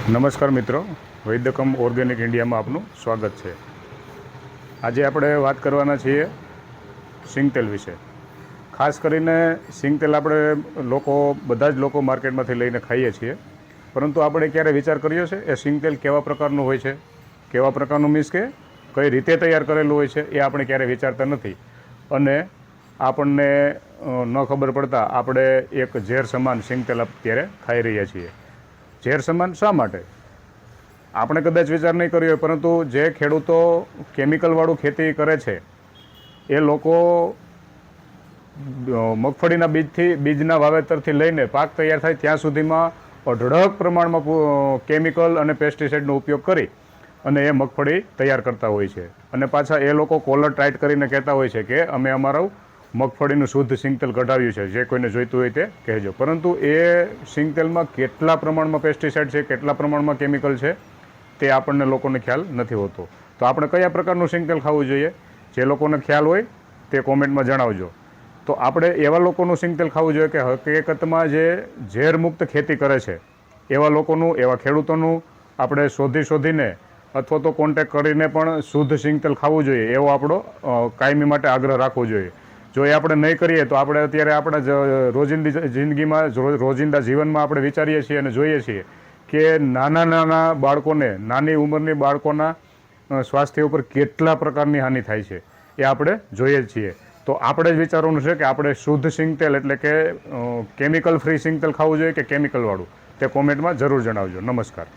નમસ્કાર મિત્રો, વૈદ્યકમ ઓર્ગેનિક ઇન્ડિયામાં આપનું સ્વાગત છે। આજે આપણે વાત કરવાના છીએ સિંગતેલ વિશે। ખાસ કરીને સિંગતેલ આપણે બધા જ લોકો માર્કેટમાંથી લઈને ખાઈએ છીએ, પરંતુ આપણે ક્યારે વિચાર કર્યો છે એ સિંગતેલ કેવા પ્રકારનું હોય છે, કેવા પ્રકારનું મીન્સ કે કઈ રીતે તૈયાર કરેલું હોય છે એ આપણે ક્યારે વિચારતા નથી અને આપણને ન ખબર પડતા આપણે એક ઝેર સમાન સિંગતેલ અત્યારે ખાઈ રહ્યા છીએ। ઝેર સમાન શા માટે? આપણે કદાચ વિચાર નહીં કર્યો હોય, પરંતુ જે ખેડૂતો કેમિકલવાળું ખેતી કરે છે એ લોકો મગફળીના બીજના વાવેતરથી લઈને પાક તૈયાર થાય ત્યાં સુધીમાં અઢળક પ્રમાણમાં કેમિકલ અને પેસ્ટિસાઇડનો ઉપયોગ કરી અને એ મગફળી તૈયાર કરતા હોય છે અને પાછા એ લોકો કોલર ટાઈટ કરીને કહેતા હોય છે કે અમે અમારું મગફળીનું શુદ્ધ સિંગતેલ કઢાવ્યું છે, જે કોઈને જોઈતું હોય તે કહેજો। પરંતુ એ સિંગતેલમાં કેટલા પ્રમાણમાં પેસ્ટિસાઇડ છે, કેટલા પ્રમાણમાં કેમિકલ છે તે આપણને લોકોને ખ્યાલ નથી હોતો। તો આપણે કયા પ્રકારનું સિંગતેલ ખાવું જોઈએ, જે લોકોને ખ્યાલ હોય તે કોમેન્ટમાં જણાવજો। તો આપણે એવા લોકોનું સિંગતેલ ખાવું જોઈએ કે હકીકતમાં જે ઝેરમુક્ત ખેતી કરે છે એવા લોકોનું, એવા ખેડૂતોનું આપણે શોધીને અથવા તો કોન્ટેક્ટ કરીને પણ શુદ્ધ સિંગતેલ ખાવું જોઈએ, એવો આપણો કાયમી માટે આગ્રહ રાખવો જોઈએ। જો એ આપણે નહીં કરીએ તો આપણે અત્યારે આપણા રોજિંદા જીવનમાં આપણે વિચારીએ છીએ અને જોઈએ છીએ કે નાના બાળકોને, નાની ઉંમરની બાળકોના સ્વાસ્થ્ય ઉપર કેટલા પ્રકારની હાનિ થાય છે એ આપણે જોઈએ છીએ। તો આપણે જ વિચારવાનું છે કે આપણે શુદ્ધ સિંગતેલ એટલે કે કેમિકલ ફ્રી સિંગતેલ ખાવું જોઈએ કે કેમિકલવાળું, તે કોમેન્ટમાં જરૂર જણાવજો। નમસ્કાર।